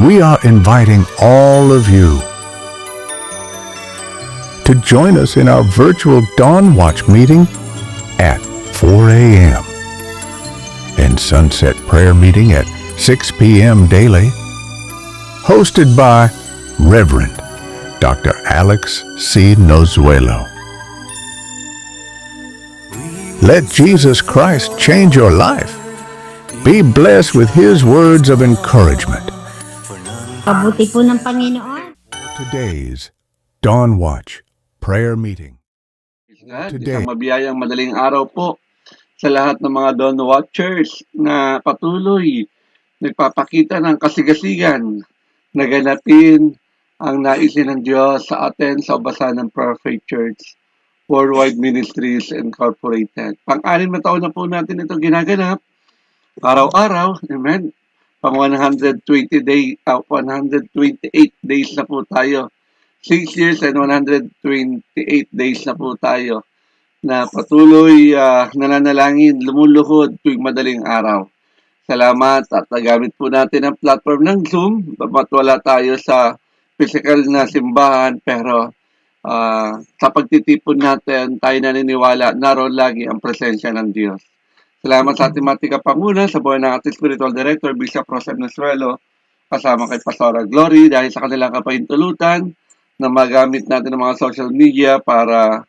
we are inviting all of you to join us in our virtual Dawn Watch meeting at 4 a.m. and Sunset Prayer meeting at 6 p.m. daily, hosted by Reverend Dr. Alex C. Nozuelo. Let Jesus Christ change your life. Be blessed with His words of encouragement. Pabuti po ng Panginoon. Today's Dawn Watch Prayer Meeting. Isang mabiyayang madaling araw po sa lahat ng mga Dawn Watchers na patuloy nagpapakita ng kasigasigan na ganapin ang naisin ng Diyos sa atin sa Obasan ng Prayer Faith Church Worldwide Ministries Incorporated. Pang-anim na taon na po natin ito ginaganap. Araw-araw, amen. Pang 128 days na po tayo. 6 years and 128 days na po tayo na patuloy nananalangin, lumuluhod tuwing madaling araw. Salamat at nagamit po natin ang platform ng Zoom. Babat wala tayo sa physical na simbahan, pero sa pagtitipon natin, tayo naniniwala naroon lagi ang presensya ng Diyos. Salamat sa ating mga tigapanguna, sa buhay ng ating spiritual director, Bishop Rosem Nozuelo, kasama kay Pastora Glory, dahil sa kanilang kapahintulutan na magamit natin ang mga social media para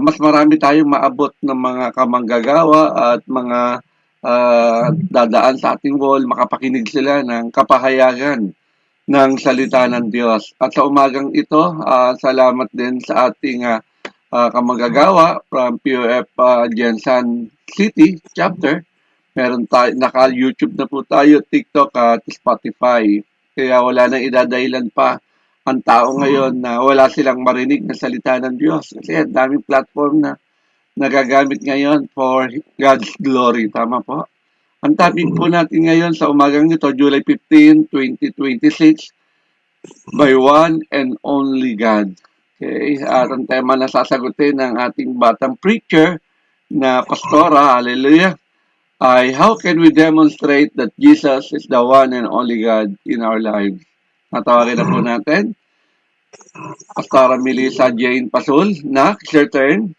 mas marami tayong maabot ng mga kamanggagawa at mga dadaan sa ating wall, makapakinig sila ng kapahayagan ng salita ng Diyos. At sa umagang ito, salamat din sa ating kamanggagawa from POF Jensan City chapter. Meron tayo, naka-YouTube na po tayo, TikTok at Spotify. Kaya wala nang idadahilan pa ang tao ngayon na wala silang marinig na salita ng Diyos. Kasi ang daming platform na nagagamit ngayon for God's glory. Tama po? Ang topic po natin ngayon sa umagang ito, July 15, 2026, by one and only God. Okay, at ang tema na sasagutin ng ating batang preacher na pastora, hallelujah, ay how can we demonstrate that Jesus is the one and only God in our lives? Natawagin na po natin Pastora Melissa Jane Pasul. Na, your turn.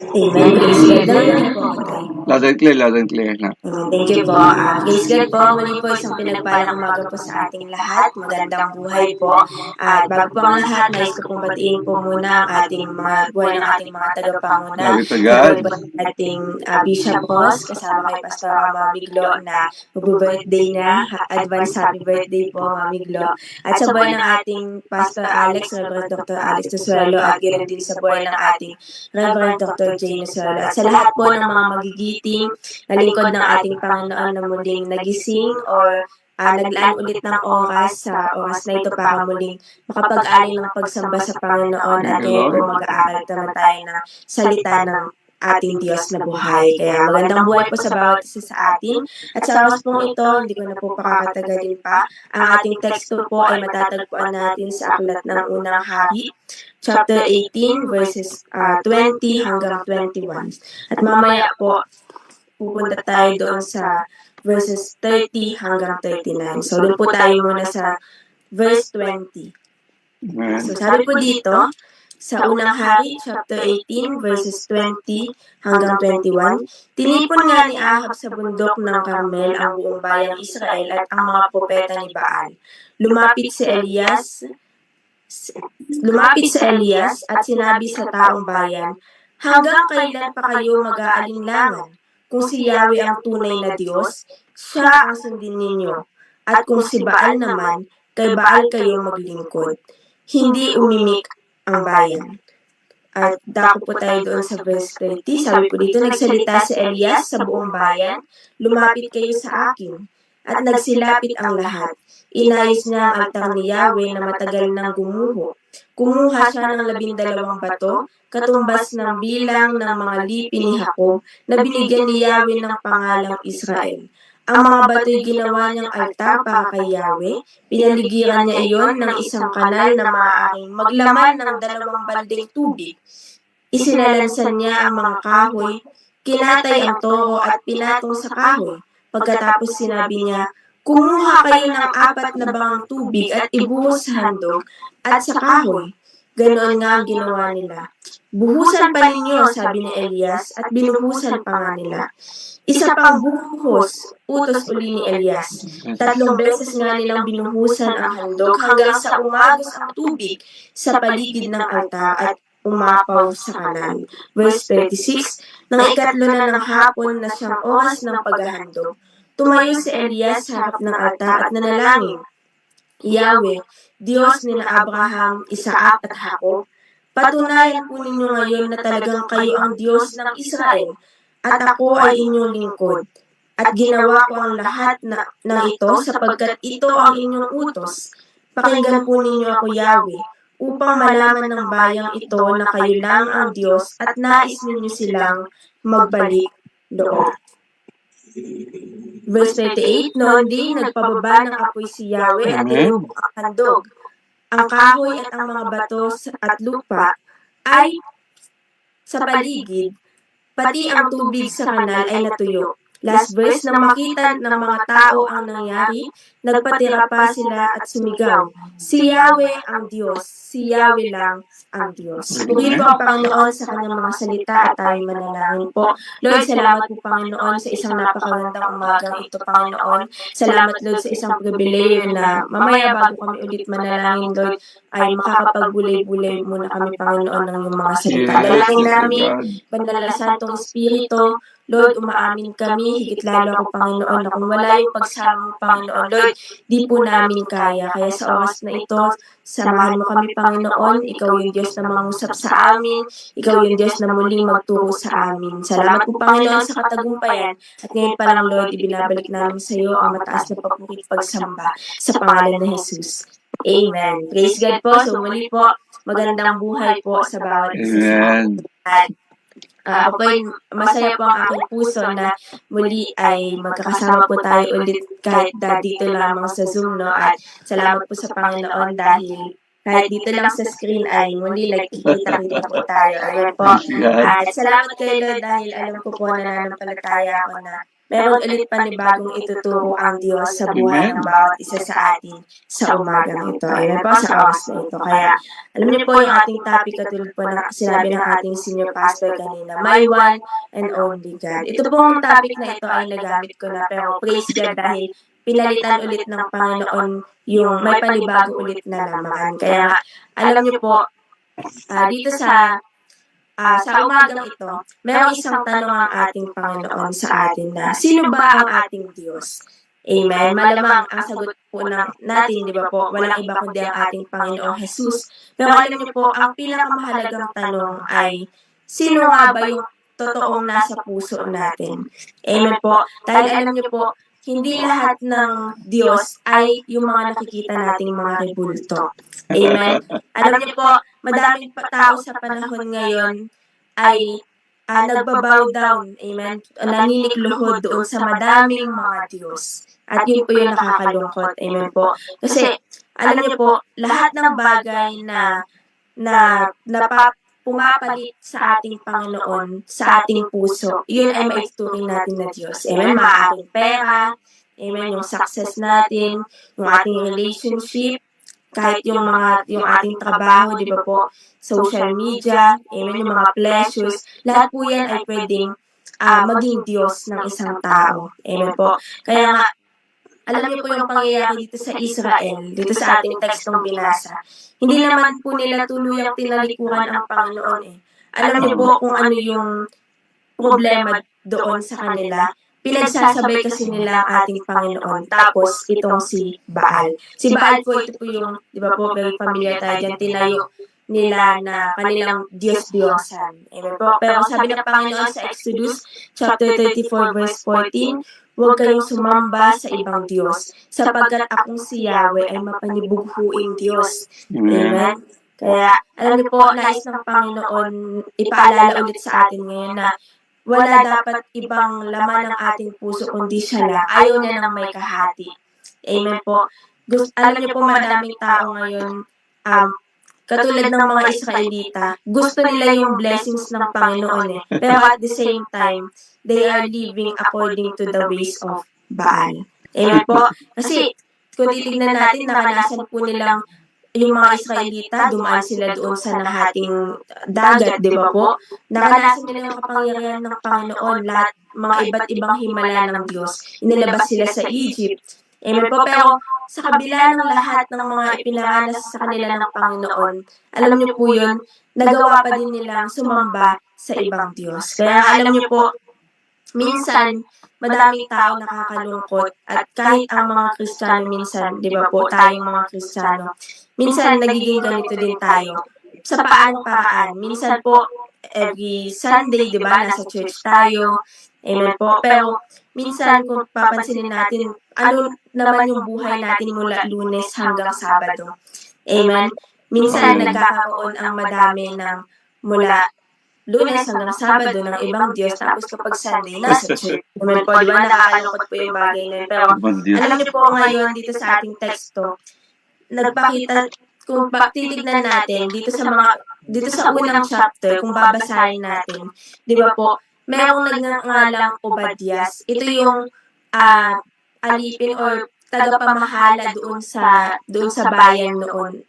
Amen. Praise God. Narinig po ako tayo. Loud and clear na. Thank you po. Praise God po. Muli po isang pinagpalang umaga po sa ating lahat. Magandang buhay po. At bago po ang lahat, nais ko pong batiin po muna ang ating mga buhay ng ating mga tagapanguna. Glory to God. Ating Bishop Ross, kasama kay Pastor Mami Glo na mag-birthday na. Advance happy birthday po, Mami Glo. At sa buhay ng ating Pastor Alex, Reverend Dr. Alex Nozuelo, at ganoon din sa buhay ng ating Reverend Dr. Jane Nozuelo. At sa lahat po ng mga magigiting na lingkod ng ating Panginoon na muling nagising or naglaan ulit ng oras sa oras na ito para muling makapag-alay ng pagsamba sa Panginoon at ngayon po mag-aaral naman tayo ng salita ng ating Diyos na buhay. Kaya magandang buhay po sa bawat isa sa atin. At sa oras pong ito, hindi ko na po pakakatagalin pa. Ang ating teksto po ay matatagpuan natin sa aklat ng Unang Hari, chapter 18, verses 20 hanggang 21. At mamaya po, pupunta tayo doon sa verses 30 hanggang 39. So, doon po tayo muna sa verse 20. So, sabi po dito, sa Unang Hari, chapter 18, verses 20 hanggang 21, tinipon nga ni Ahab sa bundok ng Carmel ang buong bayang Israel at ang mga propeta ni Baal. Lumapit sa Elias at sinabi sa taong bayan, hanggang kailan pa kayo mag-aalinlangan? Kung si Yahweh ang tunay na Diyos, siya ang sundin ninyo. At kung si Baal naman, kay Baal kayo maglingkod. Hindi umimik ang bayan. At dako po tayo doon sa verse 30. Sabi po dito, nagsalita si Elias sa buong bayan, lumapit kayo sa akin. At nagsilapit ang lahat. Inayos niya ang altar ni Yahweh na matagal nang gumuho. Kumuha siya ng 12 bato, katumbas ng bilang ng mga lipi ni Jacob na binigyan ni Yahweh ng pangalang Israel. Ang mga bato'y ginawa niyang altar para kay Yahweh. Pinaligiran niya iyon ng isang kanal na maaaring maglaman ng 2 balding tubig. Isinalansan niya ang mga kahoy, kinatay ang toro at pinatong sa kahoy. Pagkatapos sinabi niya, Kumuha kayo ng 4 na bangang tubig at ibuhos sa handog at sa kahoy. Ganoon nga ang ginawa nila. Buhusan pa ninyo, sabi ni Elias, at binuhusan pa nga nila. Isa pang buhos, utos uli ni Elias. 3 beses nga nilang binuhusan ang handog hanggang sa umagos ang tubig sa paligid ng altar at umapaw sa kanal. Verse 36, nang ikatlo na ng hapon na siyang oras ng paghahandog, tumayo si Elias sa harap ng altar at nanalangin. Yahweh, Diyos ni na Abraham, Isaac at Jacob, patunayan po ninyo ngayon na talagang kayo ang Diyos ng Israel at ako ay inyong lingkod. At ginawa ko ang lahat ng ito sapagkat ito ang inyong utos. Pakinggan po ninyo ako, Yahweh, upang malaman ng bayang ito na kayo lang ang Diyos at nais ninyo silang magbalik loob. Verse 38, noon din nagpababa ng apoy si Yahweh at tinubok ang handog. Ang kahoy at ang mga bato at lupa ay sa paligid, pati ang tubig sa kanal ay natuyo. Last verse, nang makita ng mga tao ang nangyari, nagpatira pa sila at sumigaw, si Yahweh ang Diyos, si Yahweh lang ang Diyos. Purihin po ang Panginoon sa kanyang mga salita at tayo manalangin po. Lord, salamat po Panginoon sa isang napakagandang umagang ito, Panginoon. Salamat Lord sa isang pribileyo na mamaya bago kami ulit manalangin, Lord, ay makakapagbulay-bulay muna kami, Panginoon, ng iyong mga salita. Dalangin namin, Banal na Santong Espiritu, Lord, umaamin kami, higit lalo ako, Panginoon, na kung wala yung pagsama mo, Panginoon, Lord, di po namin kaya. Kaya sa oras na ito, samahan mo kami, Panginoon. Ikaw yung Diyos na mangusap sa amin. Ikaw yung Diyos na muling magturo sa amin. Salamat po, Panginoon, sa katagumpayan. At ngayon pa lang, Lord, ibinabalik namin sa iyo ang mataas na papuri at pagsamba sa pangalan ng Jesus. Amen. Praise God po. So muli po, magandang buhay po sa bawat isa. Ako po masaya po ang aking puso na muli ay magkakasama po tayo ulit kahit dito lamang sa Zoom, no? At salamat po sa Panginoon dahil kahit dito lang sa screen ay muli nagkikita-kita po tayo. Ayan po. At salamat kay Lord dahil alam ko po nananampalataya ako na meron ulit panibagong ituturo ang Diyos sa buhay ng bawat isa sa atin sa umagang ito. Ayan po, sa oras na ito. Kaya, alam niyo po yung ating topic katulad po na sinabi ng ating senior pastor kanina, my one and only God. Ito pong topic na ito ay nagamit ko na, pero praise God dahil pinalitan ulit ng Panginoon yung may panibago ulit na laman. Kaya, alam niyo po, dito sa umagang ito, mayroong isang tanong ang ating Panginoon sa atin na, sino ba ang ating Diyos? Amen. Malamang ang sagot po natin, di ba po, walang iba kundi ang ating Panginoong Jesus. Pero alam niyo po, ang pinakamahalagang tanong ay, sino nga ba yung totoong nasa puso natin? Amen po. Dahil alam niyo po, hindi lahat ng Diyos ay yung mga nakikita nating mga rebulto. Amen. Alam niyo po, madaming tao sa panahon ngayon ay nagbabow down, amen, naninikluhod doon sa madaming mga Diyos. At yun po yung nakakalungkot, amen po. Kasi, alam niyo po, lahat ng bagay na pumapalit sa ating Panginoon, sa ating puso, yun ay maituturing natin na Diyos. Amen, maaaring pera, amen, yung success natin, yung ating relationship, kahit yung ating trabaho, di ba po, social media, amen, yung mga pleasures, lahat po yan ay pwedeng maging Diyos ng isang tao. Amen po. Kaya nga, alam niyo po yung pangyayari dito sa Israel, dito sa ating tekstong binasa. Hindi naman po nila tuluyang tinalikuran ang Panginoon eh. Alam niyo po kung ano yung problema doon sa kanila. Pinagsasabay kasi nila ang ating Panginoon. Tapos, itong si Baal. Si Baal po, ito po yung, di ba po, very familiar tayo dyan, tinayo nila na kanilang Diyos-Diyosan. Amen po. Pero sabi ng Panginoon sa Exodus chapter 34 verse 14, huwag kayong sumamba sa ibang Diyos, sapagkat akong si Yahweh ay mapanibughuing Diyos. Amen. Kaya, alam niyo po, nais ng Panginoon ipaalala ulit sa atin ngayon na wala dapat ibang laman ng ating puso kundi siya lang. Ayaw niya ng may kahati. Amen po. Alam niyo po, madaming tao ngayon, katulad ng mga Israelita, gusto nila yung blessings ng Panginoon eh. Pero at the same time, they are living according to the ways of Baal. Amen po. Kasi kung titignan natin, naranasan po nilang yung mga Israelita, dumaan sila doon sa nahating dagat, di ba po? Naranasan nila yung kapangyarihan ng Panginoon, lahat, mga iba't ibang himala ng Diyos. Inilabas sila sa Egypt. Amen po. Pero sa kabila ng lahat ng mga ipinaranas sa kanila ng Panginoon, alam niyo po yun, nagawa pa din nilang sumamba sa ibang Diyos. Kaya alam niyo po, minsan, madaming tao nakakalungkot at kahit ang mga Kristiyano minsan, di ba po, tayong mga Kristiyano, minsan nagiging ganito din tayo. Sa paanong paraan? Minsan po, every Sunday, di ba, nasa church tayo. Amen po. Pero minsan kung papansinin natin, ano naman yung buhay natin mula Lunes hanggang Sabado. Amen. Minsan nagkakaroon ang madami ng mula Lunes hanggang Sabado ng ibang Diyos, tapos kapag Sunday, nasa church. Amen po, di ba? Nakakalungkot po yung bagay na yun. Pero alam niyo po ngayon dito sa ating teksto, nagpakita, kung titignan natin dito sa unang chapter, kung babasahin natin, di ba po, merong nagngangalang Obadias. Ito yung alipin or tagapamahala doon sa bayan noon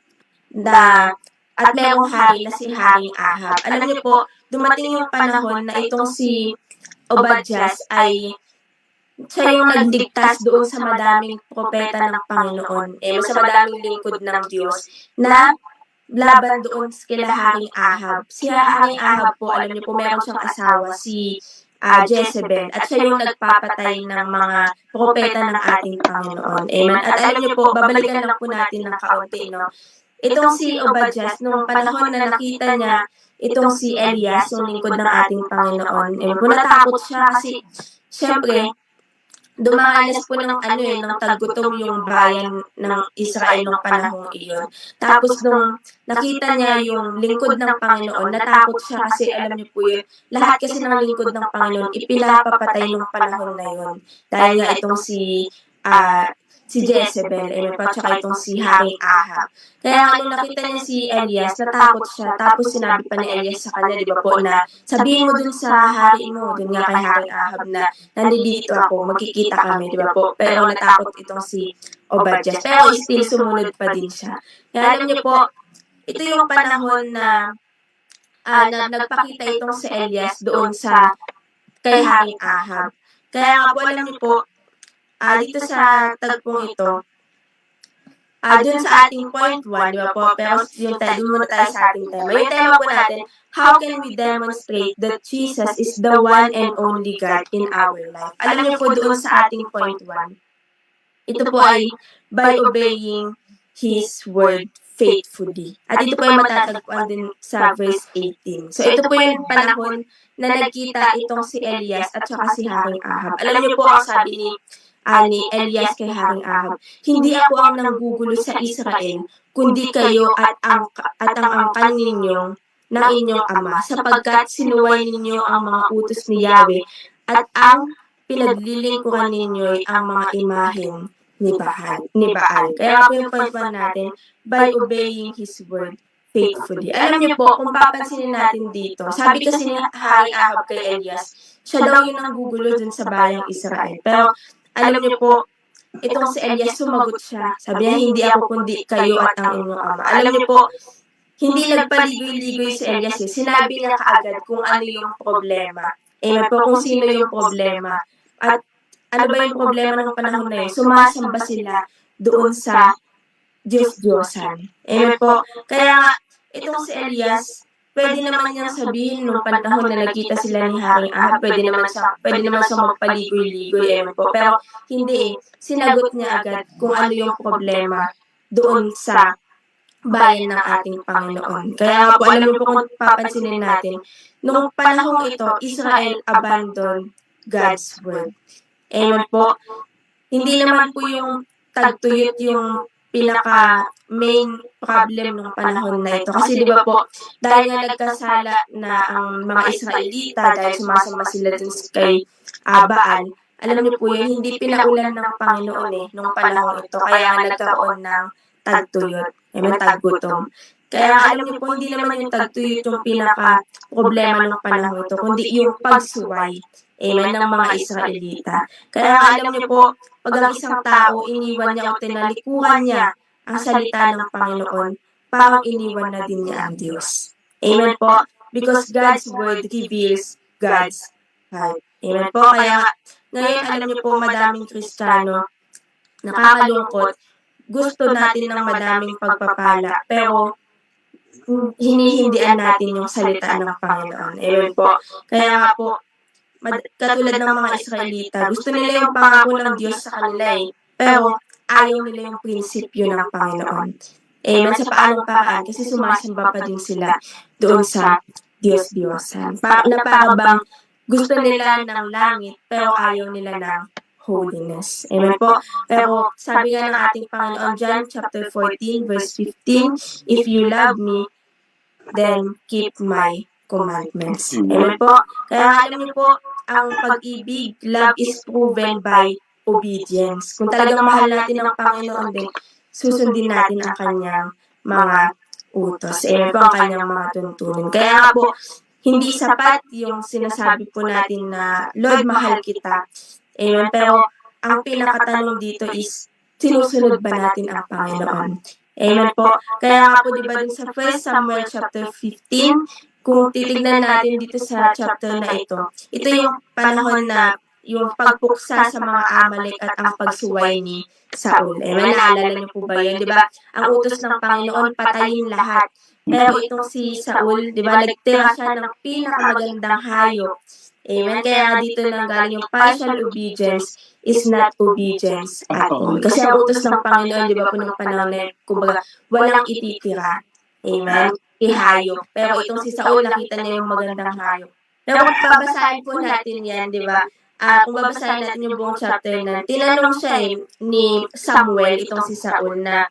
na at merong hari na si Haring Ahab. Alam niyo po, dumating yung panahon na itong si Obadias ay siya yung nagligtas doon sa madaming propeta ng Panginoon, sa madaming lingkod ng Diyos, na laban doon kila Haring Ahab. Si Haring Ahab po, alam niyo po, meron siyang asawa, si Jezebel, at siya yung nagpapatay ng mga propeta ng ating Panginoon. Amen. At alam niyo po, babalikan lang po natin ng kaunti, no? Itong si Obadias, nung panahon na nakita niya itong si Elias, yung lingkod ng ating Panginoon, natakot siya kasi, syempre, dumaranas po ng ng taggutom yung bayan ng Israel nung panahong iyon. Tapos nung nakita niya yung lingkod ng Panginoon, natakot siya kasi alam niyo po yun, lahat kasi ng lingkod ng Panginoon, ipinapapatay nung panahon na yun. Dahil nga itong si Jezebel, at saka itong si Haring Ahab. Kaya nung nakita niya si Elias, natakot siya. Tapos sinabi pa ni Elias sa kanya, di ba po, na sabihin mo dun sa hari mo, dun nga kay Haring Ahab na nandito ako, magkikita kami, di ba po. Pero natakot itong si Obadias. Pero still sumunod pa din siya. Kaya alam niyo po, ito yung panahon na nagpakita itong si Elias doon sa kay Haring Ahab. Kaya nga po, alam niyo po, dito sa tagpong ito, dun sa ating point 1, di ba po? Pero doon muna tayo sa ating tema. Yung tema po natin, how can we demonstrate that Jesus is the one and only God in our life? Alam niyo po doon sa ating point 1, ito po ay by obeying His word faithfully. At ito po ay matatagpuan din sa verse 18. So ito po yung panahon na nagkita itong si Elias at saka si Haring Ahab. Alam niyo po ang sabi ni Elias kay Haring Ahab, hindi ako ang nanggugulo sa Israel, kundi kayo at ang angkan ninyo ng inyong ama, sapagkat sinuway ninyo ang mga utos ni Yahweh, at ang pinaglilingkuran ninyo ay ang mga imahen ni Baal. Kaya po yung point 1 natin, by obeying His word faithfully. Alam niyo po, kung papansinin natin dito, sabi kasi ni Haring Ahab kay Elias, siya daw yung nanggugulo dun sa bayang Israel. Pero alam niyo po, itong si Elias sumagot siya. Sabi niya, hindi ako kundi kayo at ang inyong ama. Alam niyo po, hindi nagpaligoy-ligoy si Elias. Sinabi niya kaagad kung ano yung problema. Amen po, kung sino yung problema. At ano ba yung problema ng panahon na yun? Sumasamba sila doon sa Diyos-Diyosan. Amen po. Kaya nga, itong si Elias, pwede naman niyang sabihin nung panahon na nakita sila ni Haring Ahab, pwede naman siyang magpaligoy-ligoy, po. Pero hindi sinagot niya agad kung ano yung problema doon sa bayan ng ating Panginoon. Kaya po, alam niyo po kung papansinin natin, nung panahong ito, Israel abandoned God's word. Amen po. Hindi naman po yung tagtuyot yung pinaka-main problem ng panahon na ito. Kasi di ba po, dahil nga nagkasala na ang mga Israelita, dahil sumasamba sila dun kay Baal, alam niyo po yun, hindi pinaulan ng Panginoon nung panahon ito. Kaya nga nagkaroon ng tagtuyot, taggutom. Kaya alam niyo po, hindi naman yung tagtuyot yung pinaka-problema ng panahon ito, kundi yung pagsuway. Amen, ng mga Israelita. Kaya nga alam niyo po, pag ang isang tao iniwan niya o tinalikuran niya ang salita ng Panginoon, parang iniwan na din niya ang Diyos. Amen po. Because God's word reveals God's heart. Amen po. Kaya nga, ngayon alam niyo po, madaming Kristiyano, nakakalungkot, gusto natin ng madaming pagpapala, pero hinihindian natin yung salita ng Panginoon. Amen po. Kaya nga po, katulad ng mga Israelita, gusto nila yung pangako ng Diyos sa kanila pero ayaw nila yung prinsipyo ng Panginoon. Amen. Sa paanong paraan? Kasi sumasamba pa din sila doon sa Diyos-Diyosan. Na para bang gusto nila ng langit, pero ayaw nila ng holiness. Amen po. Pero sabi nga ng ating Panginoon, John chapter 14, verse 15, if you love me, then keep my commandments. Amen po. Kaya alam niyo po, ang pag-ibig, love is proven by obedience. Kung talagang mahal natin ang Panginoon din, susundin natin ang kanyang mga utos. Amen po, ang kanyang mga tuntunin. Kaya nga po, hindi sapat yung sinasabi po natin na, Lord, mahal kita. Amen. Pero ang pinakatanong dito is, sinusunod ba natin ang Panginoon? Amen po. Kaya nga po, di ba, dun sa 1 Samuel chapter 15, kung titignan natin dito sa chapter na ito yung panahon na yung pagpuksa sa mga Amalek at ang pagsuway ni Saul. Amen. Naalala niyo po ba yun? Di ba? Ang utos ng Panginoon, patayin lahat. Pero itong si Saul, di ba, nagtira siya ng pinakamagandang hayop. Amen. Kaya nga dito nanggaling yung partial obedience is not obedience at all. Kasi ang utos ng Panginoon, di ba po nung panahon na, kumbaga, walang ititira. Amen. Ihayop. Pero itong si Saul, nakita niya yung magandang hayop. Pero kung babasahin po natin yan, di ba? Kung babasahin natin yung buong chapter na, tinanong siya ni Samuel, itong si Saul, na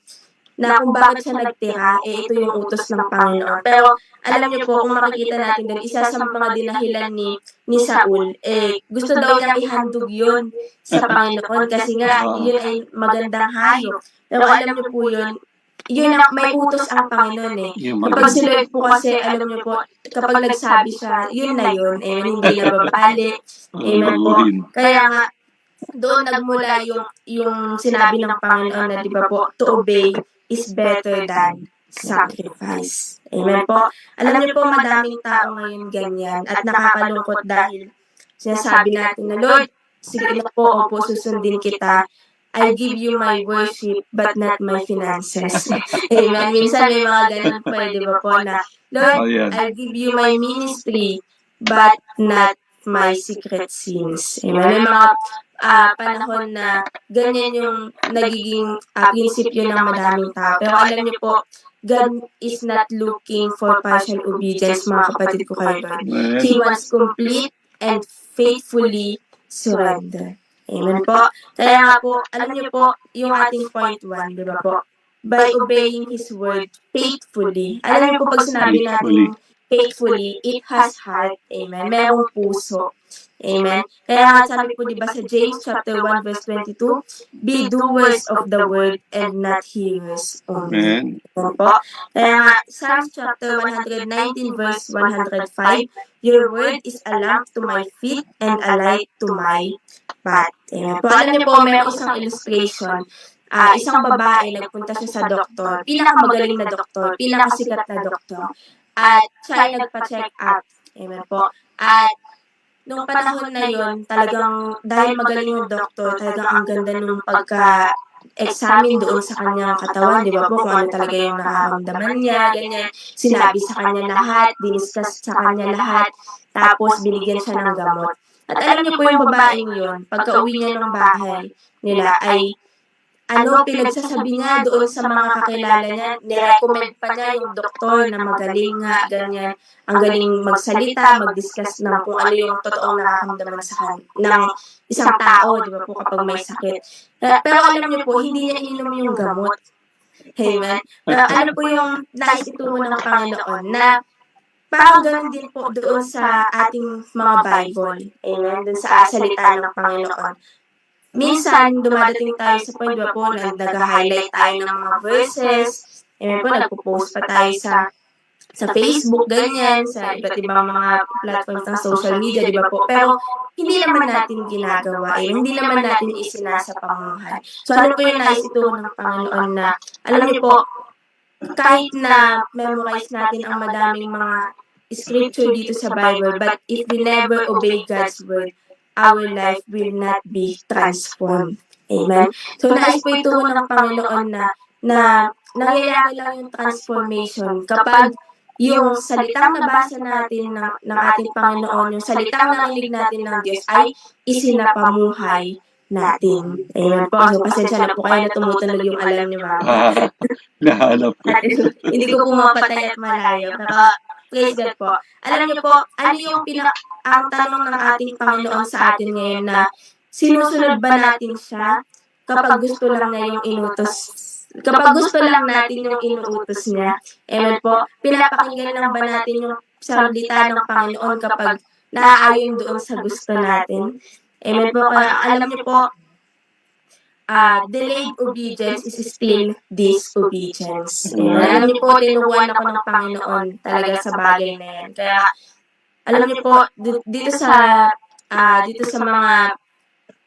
kung bakit siya nagtira, ito yung utos ng Panginoon. Pero alam niyo po, kung makikita natin doon, isa sa mga dinahilan ni Saul, gusto daw niyang ihandog yun sa Panginoon kasi nga, yun ay magandang hayop. Pero alam niyo po yun ang may utos ang Panginoon Kapag si Lord po kasi, alam niyo po, kapag nagsabi siya, yun na yun. Amen, hindi na babali. Amen po. Kaya nga, doon nagmula yung sinabi ng Panginoon na, di ba po, to obey is better than sacrifice. Amen po. Alam niyo po, madaming tao ngayon ganyan at nakakalungkot dahil sinasabi natin na, Lord, sige na po, opo, susundin kita. I give you my worship but not my finances. Amen. Minsan may mga ganun po, di ba po, na, Lord, I give you my ministry but not my secret sins. Amen. May mga panahon na ganyan yung nagiging prinsipyo ng madaming tao. Pero alam niyo po, God is not looking for partial obedience, mga kapatid ko kay Lord. He wants complete and faithfully surrender. Amen po. Kaya nga po, alam niyo po, yung ating point 1, di ba po? By obeying His word faithfully. Alam niyo po, pag sinabi natin faithfully, it has heart. Amen. Merong puso. Amen. Kaya nga sabi po, di ba, sa James chapter 1 verse 22, be doers of the word and not hearers only. Amen po. Kaya nga, Psalms chapter 119 verse 105, your word is a lamp to my feet and a light to my path. Amen po. Alam niyo po, mayroong isang illustration. Isang babae, nagpunta siya sa doktor, pinakamagaling na doktor, pinakasikat na doktor, at siya ay nagpa-check up. Amen po. At nung panahon na yon, talagang dahil magaling yung doktor, talagang ang ganda nung pagka-examine doon sa kanyang katawan, di ba po, kung ano talaga yung nararamdaman niya, ganyan. Sinabi sa kanya lahat, diniscuss sa kanya lahat, tapos binigyan siya ng gamot. At alam niyo po yung babaeng yun, pagka uwi niya ng bahay nila ay pinagsasabi nga doon sa mga kakilala niya, nirecommend pa niya yung doktor na magaling nga, ganyan, ang galing magsalita, mag-discuss ng kung ano yung totoong nararamdaman sa ng isang tao, di ba po, kapag may sakit. Pero alam niyo po, hindi niya ininom yung gamot. Amen. Pero ano po yung nais ituro ng Panginoon na parang ganun din po doon sa ating mga Bible. Amen. Doon sa salita ng Panginoon. Minsan, dumadating tayo sa point, diba po, nag-highlight tayo ng mga verses, amen po, nagpo-post pa tayo sa sa Facebook, ganyan, sa iba't ibang mga platforms ng social media, di ba po? Pero hindi naman natin ginagawa, hindi naman natin isinasa pamuhay. So ano po yung nais ituro ng Panginoon na, alam niyo po, kahit na memorize natin ang madaming mga scripture dito sa Bible, but if we never obey God's word, our life will not be transformed. Amen? So nais po ituro ng Panginoon na nangyayari lang yung transformation kapag yung salitang nabasa natin ng ating Panginoon, yung salitang narinig natin ng Diyos ay isinapamuhay natin. Amen po. So, pasensya na po kayo na tumutunog yung alarm ni Mama. Nahanap ko. Hindi ko pumapatay at malayo. Pero, praise God po. Alam niyo po, ano yung ang tanong ng ating Panginoon sa atin ngayon na sinusunod ba natin siya kapag gusto lang niya yung inutos? Kapag gusto lang natin yung inuutos niya. Amen po. Pinapakinggan lang ba natin yung salita ng Panginoon kapag naaayon doon sa gusto natin? Amen po. Kaya alam niyo po, delayed obedience is still disobedience. Alam niyo po, tinuruan ako ng Panginoon talaga sa bagay na yan. Kaya, alam niyo po, dito sa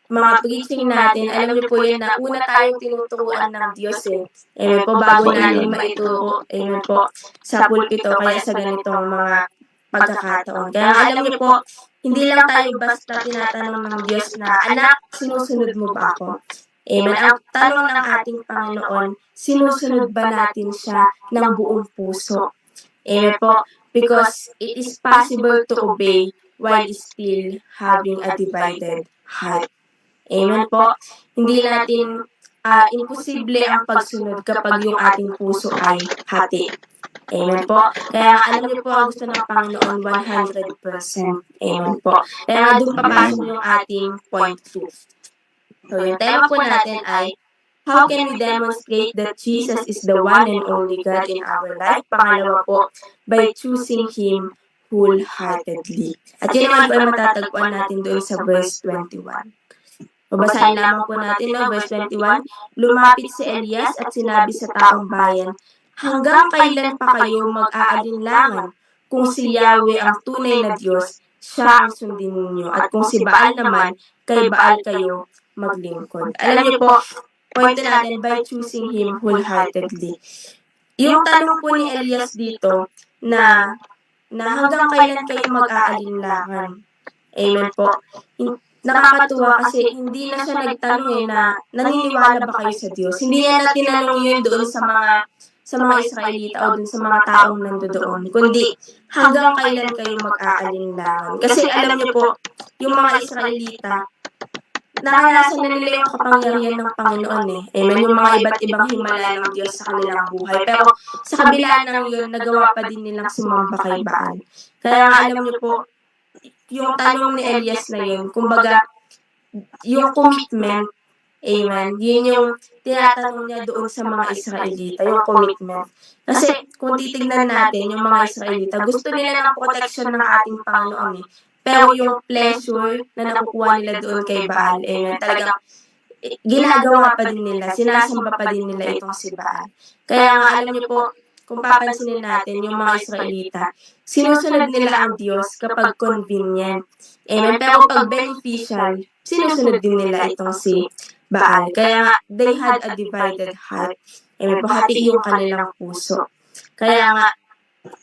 mga preaching natin, alam niyo po yun na una tayong tinuturuan ng Diyos Amen po, bago natin maituro, amen po, sa pulpito, kaya sa ganitong mga pagkakataon. Kaya alam niyo po, hindi lang tayo basta tinatanong ng Diyos na, anak, sinusunod mo ba ako? Amen. Ang tanong ng ating Panginoon, sinusunod ba natin siya ng buong puso? Amen po. Because it is possible to obey while still having a divided heart. Amen po. Hindi natin imposible ang pagsunod kapag yung ating puso ay hati. Amen po. Kaya alam niyo po ang gusto ng Panginoon 100%. Amen po. Kaya doon papasok yung ating point 2. So yung tema po natin ay how can we demonstrate that Jesus is the one and only God in our life? Pangalawa po, by choosing Him wholeheartedly. At yun naman po ay matatagpuan natin doon sa verse 21. Babasahin lamang po natin, verse 21. Lumapit si Elias at sinabi sa taong bayan, hanggang kailan pa kayo mag-aalinlangan? Kung si Yahweh ang tunay na Diyos, siya ang sundin ninyo. At kung si Baal naman, kay Baal kayo maglingkod. Alam niyo po, point natin by choosing Him wholeheartedly. Yung tanong po ni Elias dito na hanggang kailan kayo mag-aalinlangan? Amen po. Nakakatuwa kasi hindi na siya nagtanong na naniniwala ba kayo sa Diyos? Hindi niya na tinanong yun doon sa mga Israelita o doon sa mga taong nandoon, kundi hanggang kailan kayo mag-aalinlangan. Kasi alam niyo po, yung mga Israelita, naranasan na nila yung kapangyarihan ng Panginoon Amen. Yung mga iba't ibang himala ng Diyos sa kanilang buhay. Pero sa kabila ng yun, nagawa pa din nilang sumamba kay Baal. Kaya alam niyo po, yung tanong ni Elias na yun, kumbaga, yung commitment, amen, yun yung tinatanong niya doon sa mga Israelita, yung commitment. Kasi kung titignan natin, yung mga Israelita, gusto nila ng protection ng ating Panginoon Pero yung pleasure na nakukuha nila doon kay Baal, amen, talagang ginagawa pa din nila, sinasamba pa din nila itong si Baal. Kaya nga alam niyo po, kung papansinin natin yung mga Israelita, sinusunod nila ang Diyos kapag convenient. Amen. Pero pag beneficial, sinusunod din nila itong si Baal. Kaya nga, they had a divided heart. Amen. Hati yung kanilang puso. Kaya nga,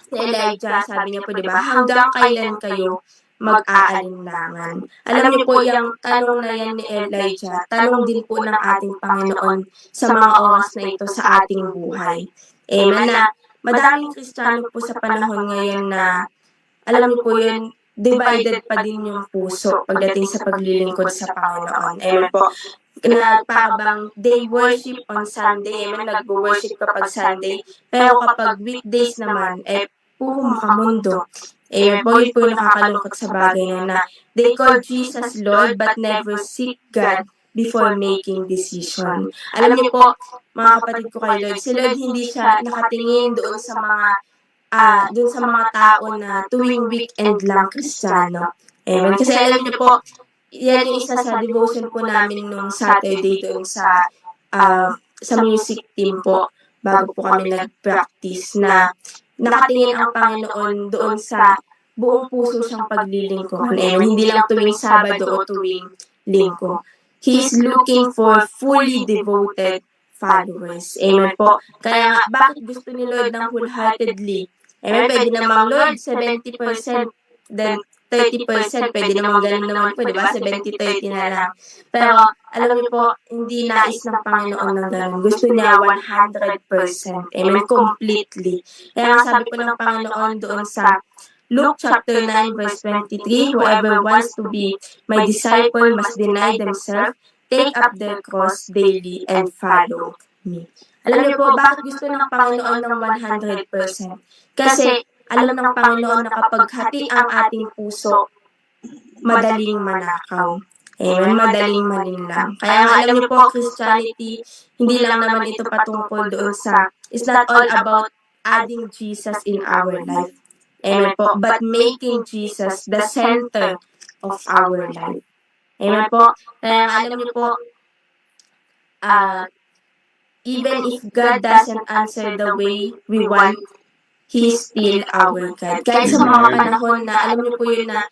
si Elijah, sabi niya po, diba, hanggang kailan kayo mag-aalinlangan. Alam niyo po, yung tanong na yan ni Elijah, tanong din po ng ating Panginoon sa mga oras na ito sa ating buhay. Amen na madaming Kristiyano po sa panahon ngayon na, alam niyo po yun, divided pa din yung puso pagdating sa paglilingkod sa Panginoon. Amen po. Parang they worship on Sunday. Amen. Nag-worship kapag Sunday. Pero kapag weekdays naman, puro makamundo. Amen po. Yun po yung nakakalungkot sa bagay na they call Jesus Lord but never seek God before making decision. Alam niyo po, mga kapatid ko kay Lord, si Lord hindi siya nakatingin doon sa mga tao na tuwing weekend lang Kristiyano. Amen. Kasi alam niyo po, yan yung isa sa devotion po namin nung Saturday doon sa music team po, bago po kami nag-practice na nakatingin ang Panginoon doon sa buong puso siyang paglilingkuran. Amen. Hindi lang tuwing Sabado o tuwing Linggo. He is looking for fully devoted followers. Amen po. Kaya nga, bakit gusto ni Lord ng wholeheartedly? Amen. Pwede namang Lord, 70%, then 30%, pwede namang ganun naman po, di ba? 70-30 na lang. Pero, alam niyo po, hindi nais ng Panginoon ng ganun. Gusto niya 100%. Amen. Completely. Kaya nga sabi po ng Panginoon doon sa Luke chapter 9 verse 23, whoever wants to be my disciple must deny themselves, take up their cross daily, and follow me. Alam niyo po, bakit gusto ng Panginoon ng 100%? Kasi alam ng Panginoon na kapag hati ang ating puso, madaling manakaw. Amen. Madaling malinlang. Kaya nga alam niyo po, Christianity, hindi lang naman ito patungkol doon sa, it's not all about adding Jesus in our life. Amen po. But making Jesus the center of our life. Amen po. Kaya nga alam niyo po, even if God doesn't answer the way we want, He is still our God. Kahit sa mga panahon na, alam niyo po yun na,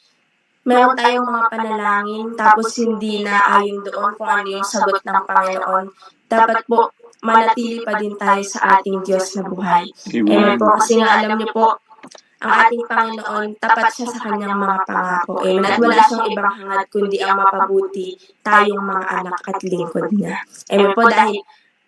meron tayong mga panalangin, tapos hindi na ayon doon kung ano yung sagot ng Panginoon. Dapat po, manatili pa din tayo sa ating Diyos na buhay. Amen po. Kasi nga alam niyo po, ang ating Panginoon, tapat siya sa kanyang mga pangako. Amen. At wala siyang ibang hangad kundi ang mapabuti tayong mga anak at lingkod niya. Amen po. Dahil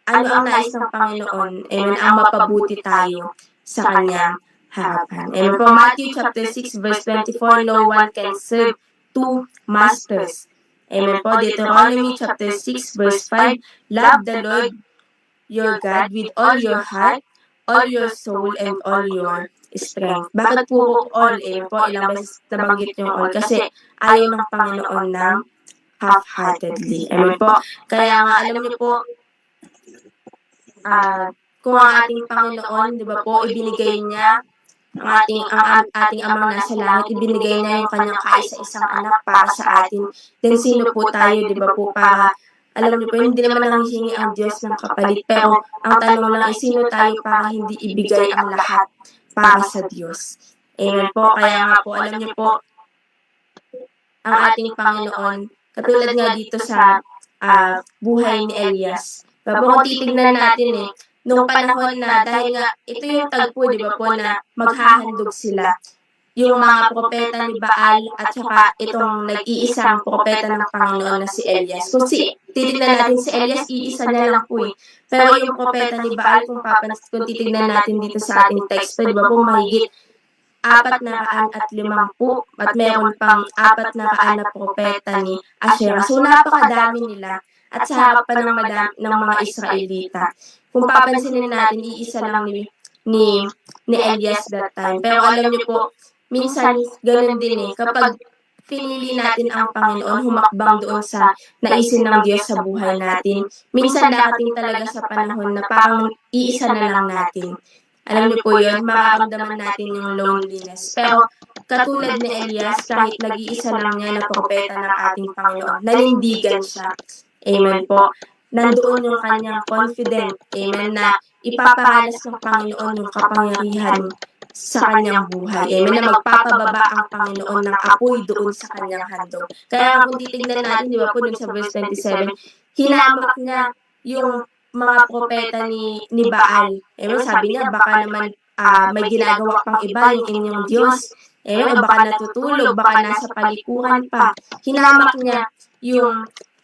ano ang nais ng Panginoon? Amen. Ang mapabuti tayo sa kanyang harapan. Amen po. Matthew chapter 6 verse 24, no one can serve two masters. Amen po. Deuteronomy chapter 6 verse 5, love the Lord your God with all your heart, all your soul, and all your strength. Bakit puro all? Amen po. Ilang beses nabanggit yung all. Kasi ayaw ng Panginoon ng half-heartedly. Amen po. Kaya nga, alam niyo po, kung ang ating Panginoon, di ba po, ibinigay niya ang ating amang nasa langit, ibinigay niya yung kanyang kaisa-isang anak para sa atin. Then sino po tayo, di ba po, para, alam niyo po, hindi naman nanghihingi ang Diyos ng kapalit, pero ang tanong lang ay sino tayo para hindi ibigay ang lahat para sa Diyos. Amen po. Kaya nga po, alam niyo po, ang ating Panginoon, katulad nga dito sa buhay ni Elias. Diba po, kung titignan natin nung panahon na, dahil nga, ito yung tagpo, di ba po, na maghahandog sila. Yung mga propeta ni Baal at saka itong nag-iisang propeta ng Panginoon na si Elias. Kung titignan natin si Elias, iisa niya lang po eh. Pero yung propeta ni Baal, kung titignan natin dito sa ating text, di ba po, mahigit 450 at meron pang 400 na propeta ni Asherah. So, napakadami nila at sa harapan ng mga Israelita. Kung papansinin natin, iisa lang ni Elias that time. Pero alam niyo po, minsan ganun din kapag pinili natin ang Panginoon, humakbang doon sa naisin ng Diyos sa buhay natin, minsan darating talaga sa panahon na parang iisa na lang natin. Alam niyo po yun, mararamdaman natin yung loneliness. Pero katulad ni Elias, kahit nag-iisa lang niya na propeta ng ating Panginoon, nanindigan siya. Amen po. Nandoon yung kanyang confident, amen, na ipaparanas ng Panginoon yung kapangyarihan sa kanyang buhay. Amen, na magpapababa ang Panginoon ng apoy doon sa kanyang handog. Kaya kung titignan natin, di ba po, dun sa verse 27, hinamak niya yung mga propeta ni Baal. Amen, sabi niya, baka naman may ginagawa pang iba yung inyong Diyos. Amen, o baka natutulog, baka nasa palikuran pa. Hinamak niya yung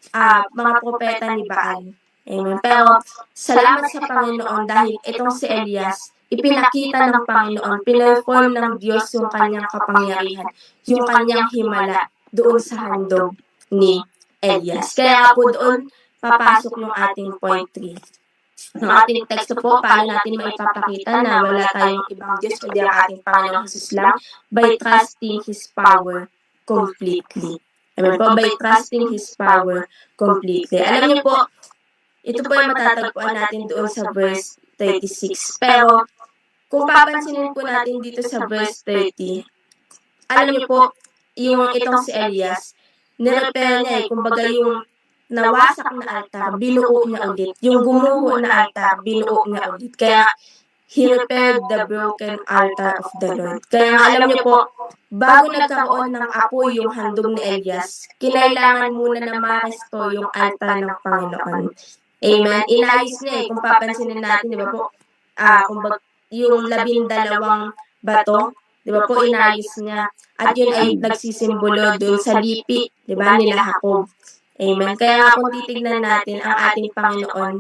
mga propeta ni Baal. Amen. Pero salamat sa Panginoon dahil itong si Elias, ipinakita ng Panginoon, pinerform ng Diyos yung kanyang kapangyarihan, yung kanyang himala doon sa handog ni Elias. Kaya po doon papasok yung ating point 3. Ng ating teksto po, paano natin maipapakita na wala tayong ibang Diyos kundi ang ating Panginoong Jesus lang by trusting His power completely. Amen po, by trusting His power completely. Alam niyo po, ito po ay matatagpuan natin doon sa verse 36. Pero, kung papansinin po natin dito sa verse 30, alam niyo po, yung itong si Elias, nirepair niya kumbaga yung nawasak na altar, binuo niya ulit. Yung gumuho na altar, binuo niya ulit. Kaya, He repaired the broken altar of the Lord. Kaya nga alam niyo po, bago nagkaroon ng apoy yung handog ni Elias, kinailangan muna na ma-restore yung altar ng Panginoon. Amen? Inayos niya kung papansinin natin, di ba po, kumbaga, yung 12 bato, di ba po, inayos niya. At yun ay nagsisimbolo dun sa lipi, di ba, nila Jacob. Amen? Kaya nga kung titignan natin ang ating Panginoon,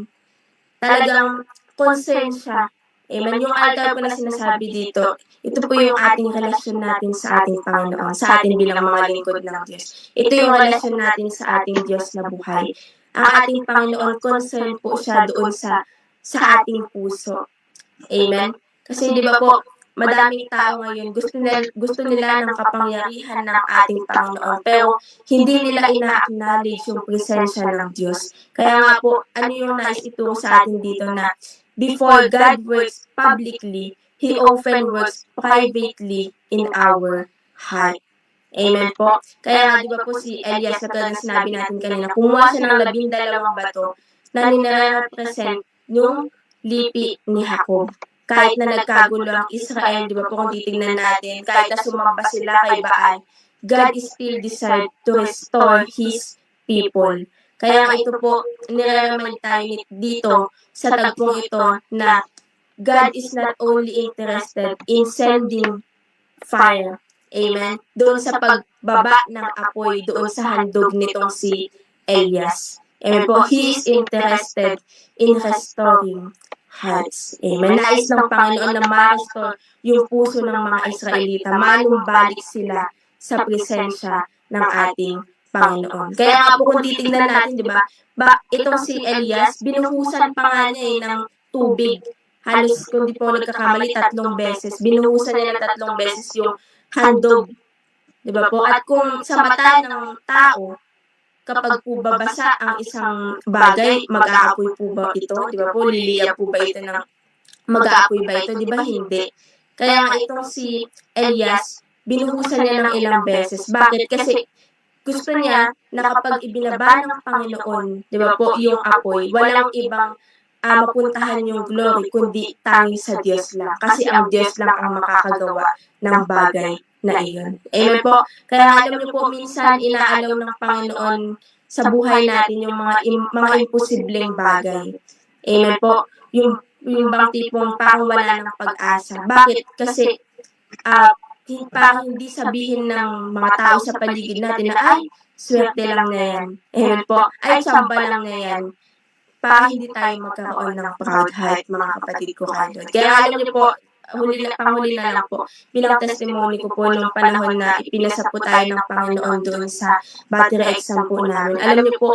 talagang concern siya. Amen. Yung altar po na sinasabi dito, ito po yung ating relasyon natin sa ating Panginoon, sa atin bilang mga lingkod ng Diyos. Ito yung relasyon natin sa ating Diyos na buhay. Ang ating Panginoon, concern po siya doon sa ating puso. Amen. Kasi di ba po, madaming tao ngayon, gusto nila ng kapangyarihan ng ating Panginoon, pero hindi nila ina-acknowledge yung presensya ng Diyos. Kaya nga po, ano yung nais ituro sa atin dito na before God works publicly, He often works privately in our heart. Amen po. Kaya nga, di ba po si Elias, katulad ng sinabi natin kanina, kumuha siya ng 12 bato na nire-represent yung lipi ni Jacob. Kahit na nagkagulo ang Israel, di ba po kung titignan natin, kahit na sumamba sila kay Baal, God is still desired to restore His people. Kaya nga ito po, nire-remind tayo dito sa tagpong ito na God is not only interested in sending fire, amen, doon sa pagbaba ng apoy, doon sa handog nitong si Elias. Amen po, He is interested in restoring hearts. Amen. Nais ng Panginoon na ma-restore yung puso ng mga Israelita, manumbalik sila sa presensya ng ating Panginoon. Kaya nga po kung titignan natin, di ba, itong si Elias, binuhusan pa nga niya ng tubig. Halos, kung di po nagkakamali, 3 beses. Binuhusan niya ng 3 beses yung handog. Di ba po? At kung sa mata ng tao, kapag po babasa ang isang bagay, mag-aapoy po ba ito? Di ba po? Liliyab po ba ito ng mag-aapoy ba ito? Di ba? Hindi. Kaya nga itong si Elias, binuhusan niya ng ilang beses. Bakit? Kasi gusto niya na kapag ibinaba ng Panginoon, di ba po, yung apoy, walang ibang mapuntahan yung glory, kundi tanging sa Diyos lang. Kasi ang Diyos lang ang makakagawa ng bagay na iyon. Amen po. Kaya alam niyo po, minsan inaalaw ng Panginoon sa buhay natin yung mga imposibleng bagay. Amen po. Yung bang tipong parang wala ng pag-asa. Bakit? Kasi parang hindi sabihin ng mga tao sa paligid natin na ay, swerte lang na yan. Amen po. Ay, tsamba lang na yan. Para hindi tayo magkaroon ng proud heart, mga kapatid ko kayo. Kaya alam niyo po, panghuli na lang po, bilang testimony ko po nung panahon na ipinasa po tayo ng Panginoon doon sa battery exam po namin. Alam niyo po,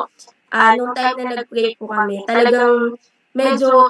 nung time na nag-pray po kami, talagang medyo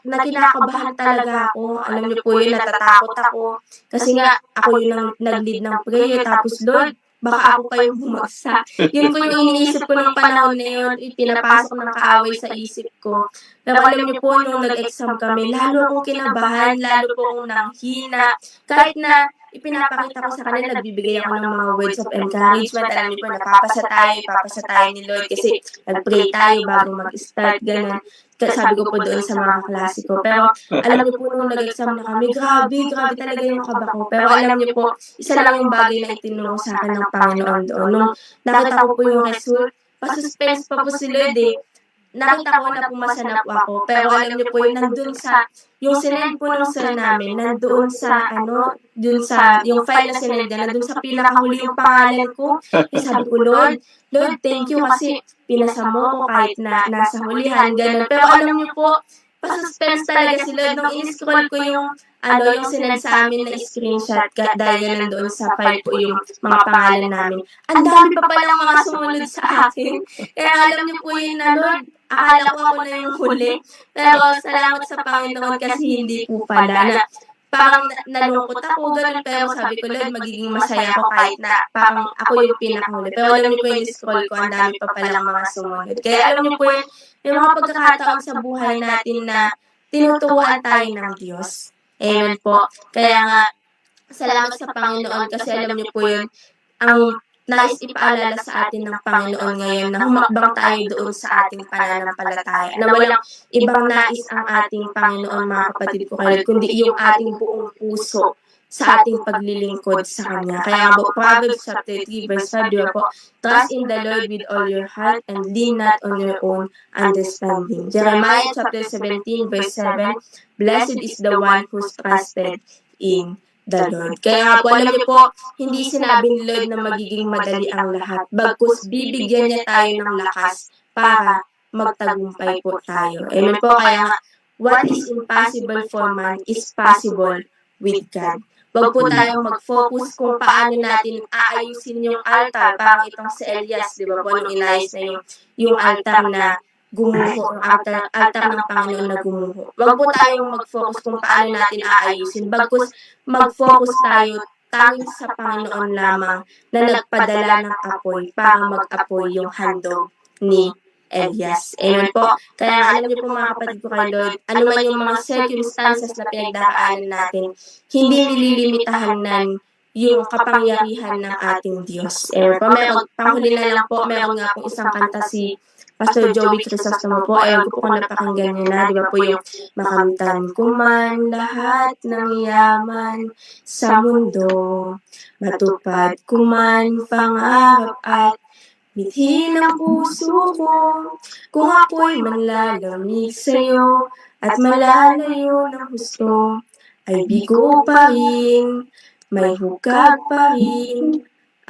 na kinakabahan talaga ako. Alam niyo po yun, natatakot ako. Kasi nga, ako yung nag-lead ng prayer. Tapos, Lord, baka ako pa yung bumagsak. Yun po yung iniisip ko ng panahon na yun. Pinapasok ng kaaway sa isip ko. Pero alam niyo po, nung nag-exam kami, lalo akong kinabahan, lalo po akong nanghina. Kahit na ipinapakita ko sa kanila, nagbibigay ako ng mga words of encouragement. Alam niyo po, ipapasa tayo ni Lord kasi nag-pray tayo bago mag-start, gano'n. Sabi ko po doon sa mga kaklase ko. Pero alam niyo po, nung nag-exam na kami, grabe talaga yung kaba ko. Pero alam niyo po, isa lang yung bagay na itinuro sa akin ng Panginoon doon. Nung nakita ko po yung result, pa-suspense pa po si Lord eh. Nakita ko na pumasa na po ako. Pero alam niyo po, nandun sa, yung sinend po ng sir namin, nandun sa, yung file na sinend niya, nandun sa pinakahuli yung pangalan ko. Eh sabi ko, Lord, thank you kasi pinasa mo ko kahit na nasa hulihan, gano'n. Pero alam niyo po, pa-suspense talaga si Lord. Nung in-scroll ko yung sinend sa amin na screenshot, dahil nandoon sa file po yung mga pangalan namin. Ang dami pa palang mga sumunod sa akin. Kaya alam niyo po yun na, Lord, akala ko ako na yung huli. Pero salamat sa Panginoon kasi hindi po pala na parang nalungkot ako, gano'n, pero sabi ko, Lord, magiging masaya ako kahit na parang ako yung pinakahuli. Pero alam niyo po yung scroll ko, ang dami pa palang mga sumunod. Kaya alam niyo po yung mga pagkakataon sa buhay natin na tinuturuan tayo ng Diyos. Amen po. Kaya nga, salamat sa Panginoon kasi alam niyo po yun, ang nais ipaalala sa atin ng Panginoon ngayon na humakbang tayo doon sa ating pananampalataya, na walang ibang nais ang ating Panginoon, mga kapatid ko kayo, kundi yung ating buong puso sa ating paglilingkod sa Kanya. Kaya po, Proverbs chapter 3 verse 5, di ba po, trust in the Lord with all your heart and lean not on your own understanding. Jeremiah chapter 17 verse 7, blessed is the one who's trusted in the Lord. Kaya nga po, alam niyo po, hindi sinabi ni Lord na magiging madali ang lahat. Bagkus bibigyan niya tayo ng lakas para magtagumpay po tayo. Amen po. Kaya nga, what is impossible for man is possible with God. Huwag po tayong mag-focus kung paano natin aayusin yung altar. Parang itong si Elias, di ba po, nung inayos na yung altar na gumuho, ang altar ng Panginoon na gumuho. Huwag po tayong mag-focus kung paano natin aayusin. Bagkus mag-focus tayo tanging sa Panginoon lamang na nagpadala ng apoy para mag-apoy yung handog ni Elias. Amen po. Kaya alam niyo po, mga kapatid ko kay Lord, ano man yung mga circumstances na pinagdaraanan natin, hindi nililimitahan nan yung kapangyarihan ng ating Diyos. Amen po. Panghuli na lang po, meron nga pong isang kanta si Pastor Joey Crisostomo po. Ayun ko po kung napakinggan niyo na. Di ba po yung makamtan ko man lahat ng yaman sa mundo, matupad ko man pangarap at mithin ang puso ko, kung ako'y manlalamig sa'yo at malalayo ng gusto, ay bigo pa rin, may hukag pa rin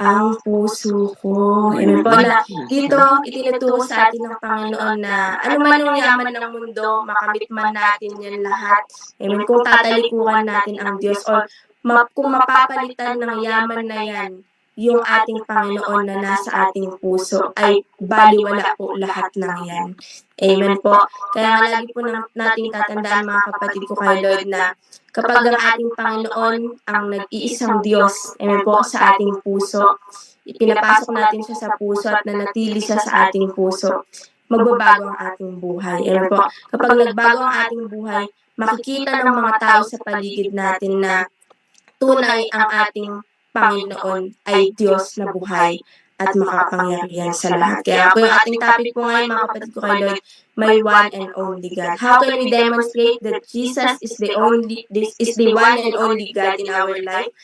ang puso ko. Amen po na dito itinuturo sa atin ng Panginoon na ano man yung yaman ng mundo, makamit man natin yan lahat. Amen. Kung tatalikuran natin ang Diyos or kung mapapalitan ng yaman na yan, yung ating Panginoon na nasa ating puso, ay baliwala po lahat ng yan. Amen po. Kaya lagi po nating tatandaan, mga kapatid ko kay Lord, na kapag ang ating Panginoon ang nag-iisang Diyos, amen po, sa ating puso, ipinapasok natin siya sa puso at nanatili siya sa ating puso, magbabago ang ating buhay. Amen po. Kapag nagbago ang ating buhay, makikita ng mga tao sa paligid natin na tunay ang ating Panginoon ay Diyos na buhay at makapangyarihan sa lahat. Kaya po yung ating topic po ngayon, mga kapatid ko kay Lord, my one and only God. How can we demonstrate that Jesus is the one and only God in our life?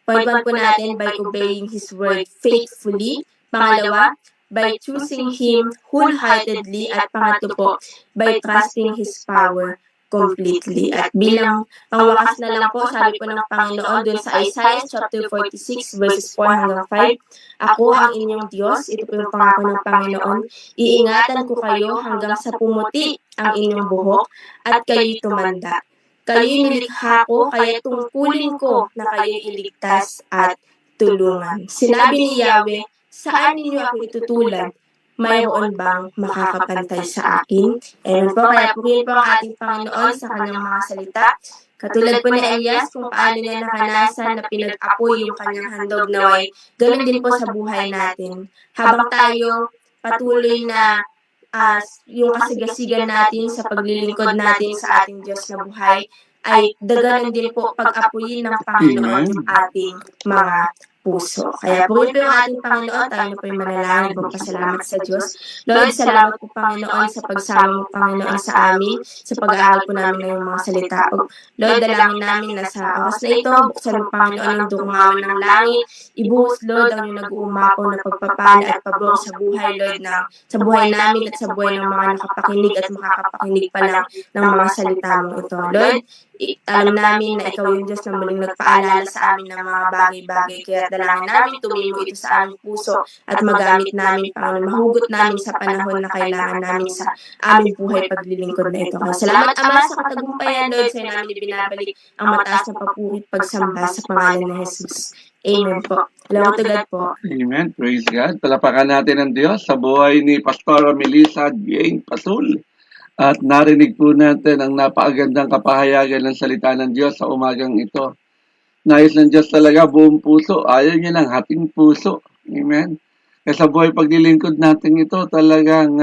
Point 1 po natin, by obeying His word faithfully. Pangalawa, by choosing Him wholeheartedly. At pangatlo po, by trusting His power completely. At bilang pangwakas na lang po, sabi po ng Panginoon dun sa Isaiah chapter 46 verses 4 hanggang 5, ako ang inyong Diyos, ito po yung pangako ng Panginoon, iingatan ko kayo hanggang sa pumuti ang inyong buhok at kayo'y tumanda. Kayo'y nilikha ko, kaya tungkulin ko na kayo'y iligtas at tulungan. Sinabi ni Yahweh, saan ninyo ako itutulan? Mayroon bang makakapantay sa akin? Amen po, kaya purihin po ang ating Panginoon sa kanyang mga salita. Katulad po ni Elias, kung paano niya nakanasan na pinag-apoy yung kanyang handog naway, ganoon din po sa buhay natin. Habang tayo patuloy na yung kasigasigan natin sa paglilingkod natin sa ating Diyos na buhay, ay daganan din po pag-apuyin ng Panginoon ang ating mga puso. Kaya po yung ating Panginoon, tayo na po yung manalangin, magpasalamat sa Diyos. Lord, salamat po Panginoon sa pagsama mo Panginoon sa amin, sa pag-aaral po namin ng mga salita. Lord, dalangin namin na sa oras na ito, buksan mo Panginoon ang dungawan ng langit, ibuhos Lord ang yung nag-uumapaw na pagpapala at pabor sa buhay Lord, sa buhay namin at sa buhay ng mga nakapakinig at makakapakinig pa ng mga salita mo ito. Lord, alam namin na ikaw yung Diyos na muling nagpaalala sa amin ng mga bagay-bagay. Kaya dalangin namin, tumimo ito sa aming puso at magamit namin, Panginoon, mahugot namin sa panahon na kailangan namin sa aming buhay paglilingkod na ito. Kaya salamat, Ama, sa katagumpayan, Lord, sa namin ibinabalik ang mataas na papurit pagsamba sa pangalan ng Jesus. Amen po. Salamat to God po. Amen. Praise God. Palapakan natin ang Diyos sa buhay ni Pastora Melissa Jane Patul. At narinig po natin ang napakagandang kapahayagan ng salita ng Diyos sa umagang ito. Nais ng Diyos talaga buong puso. Ayaw niya ng hating puso. Amen. Kaya sa buhay paglilingkod natin ito, talagang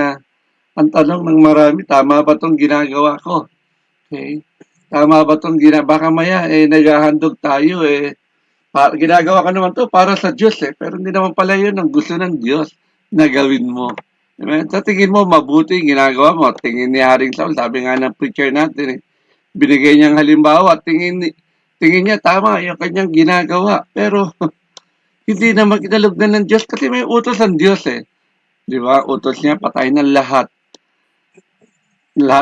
ang tanong ng marami, tama ba itong ginagawa ko? Okay. Tama ba itong ginagawa? Baka maya, naghahandog tayo, Ginagawa ka naman 'to para sa Diyos, pero hindi naman pala 'yun ang gusto ng Diyos na gawin mo. Amen. Sa tingin mo mabuti yung ginagawa mo, tingin ni Haring Saul, sabi nga ng preacher natin, binigay niyang halimbawa, tingin niya tama yung kanyang ginagawa, pero hindi naman kinalugdan ng Diyos kasi may utos ang Diyos, 'di ba? Utos niya patayin ng lahat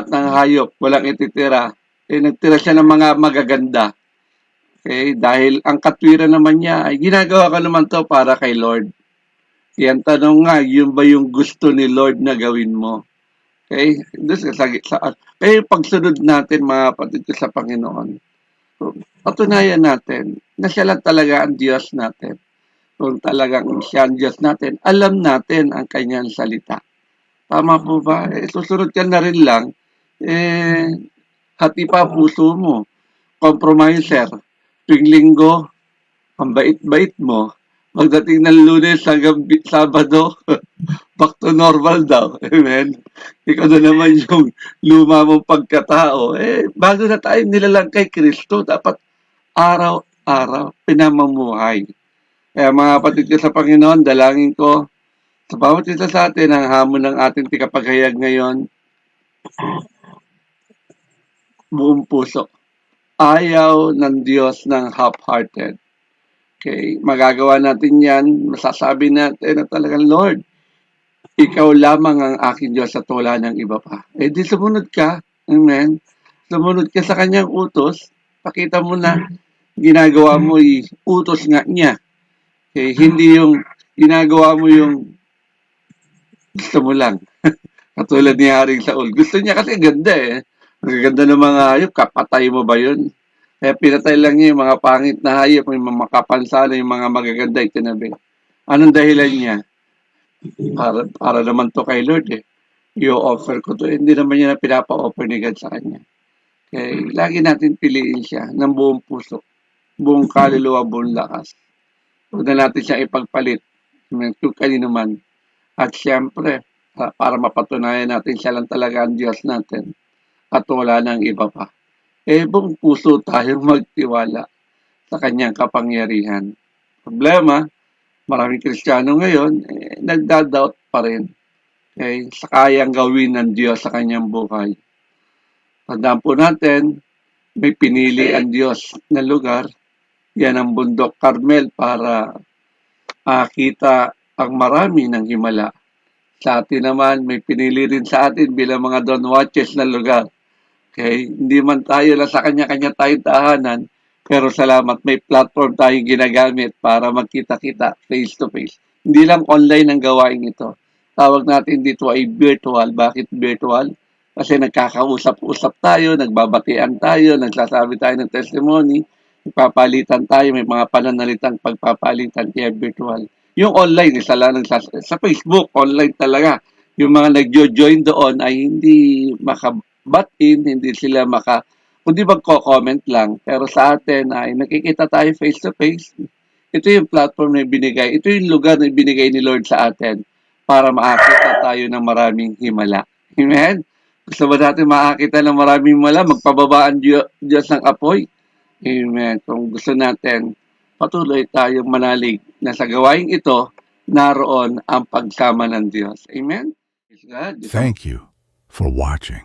ng hayop, walang ititira. Nagtira siya ng mga magaganda. Okay, dahil ang katwiran naman niya ay ginagawa ka naman 'to para kay Lord. Yan tanong nga, yun ba yung gusto ni Lord na gawin mo? Okay? Kaya yung pagsunod natin, mga kapatid ko sa Panginoon, patunayan natin na siya lang talaga ang Diyos natin. Kung talagang siya ang Diyos natin, alam natin ang kanyang salita. Tama po ba? Susunod ka na rin lang, hati pa puso mo. Compromiser. Tuwing linggo, ang bait-bait mo. Pagdating ng Lunes hanggang Sabado, back to normal daw. Amen. Ikaw na naman yung luma mong pagkatao. Bago na tayo nilalang kay Kristo, dapat araw-araw pinamumuhay. Kaya mga kapatid ko sa Panginoon, dalangin ko sa bawat isa sa atin ang hamon ng ating tikapaghayag ngayon, buong puso. Ayaw ng Diyos ng half-hearted. Okay, magagawa natin yan, masasabi natin na talagang, Lord, ikaw lamang ang aking Diyos at wala ng iba pa. Di sumunod ka, amen, sumunod ka sa kanyang utos, pakita mo na ginagawa mo utos nga niya. Okay, hindi yung ginagawa mo yung gusto mo lang. Katulad ni Haring Saul. Gusto niya kasi ganda Ang ganda ng mga hayop, kapatay mo ba yun? Kaya pinatay lang niya yung mga pangit na hayop, yung mga makapansala, yung mga magaganda itinabi. Anong dahilan niya? Para naman to kay Lord I-offer ko to. Hindi naman niya na pinapa-offer ni God sa kanya. Kaya lagi natin piliin siya ng buong puso, buong kaluluwa, buong lakas. Huwag na natin siya ipagpalit kung kanino man. At siyempre, para mapatunayan natin siya lang talaga ang Diyos natin at wala nang iba pa. Buong puso tayong magtiwala sa kanyang kapangyarihan. Problema, maraming Kristiyano ngayon, nagdadoubt pa rin sa kayang gawin ng Diyos sa kanyang buhay. Tandaan po natin, may pinili ang Diyos na lugar, yan ang bundok Carmel para makita ang marami ng himala. Sa atin naman, may pinili rin sa atin bilang mga Don Watches na lugar. Okay, hindi man tayo lang sa kanya-kanya tayong tahanan, pero salamat may platform tayong ginagamit para magkita-kita face to face. Hindi lang online ang gawain ito. Tawag natin dito ay virtual. Bakit virtual? Kasi nagkakausap-usap tayo, nagbabatian tayo, nagsasabi tayo ng testimony, nagpapalitan tayo, may mga pananalitang pagpapalitan kaya virtual. Yung online, isa lang sa Facebook, online talaga. Yung mga nagjo-join doon ay hindi but hindi sila kundi magko-comment lang. Pero sa atin ay nakikita tayo face to face. Ito yung platform na binigay. Ito yung lugar na binigay ni Lord sa atin para makakita tayo ng maraming himala. Amen? Gusto ba natin makakita ng maraming himala? Magpababa ang Diyos ng apoy? Amen. Kung gusto natin, patuloy tayong manalig na sa gawaing ito, naroon ang pagsama ng Diyos. Amen? Thank you for watching.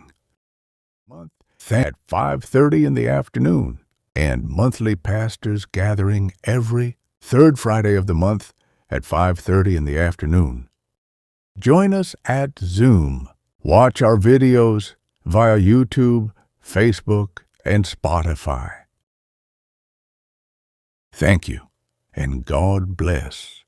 At 5:30 in the afternoon, and monthly pastors gathering every third Friday of the month at 5:30 in the afternoon. Join us at Zoom. Watch our videos via YouTube, Facebook, and Spotify. Thank you, and God bless.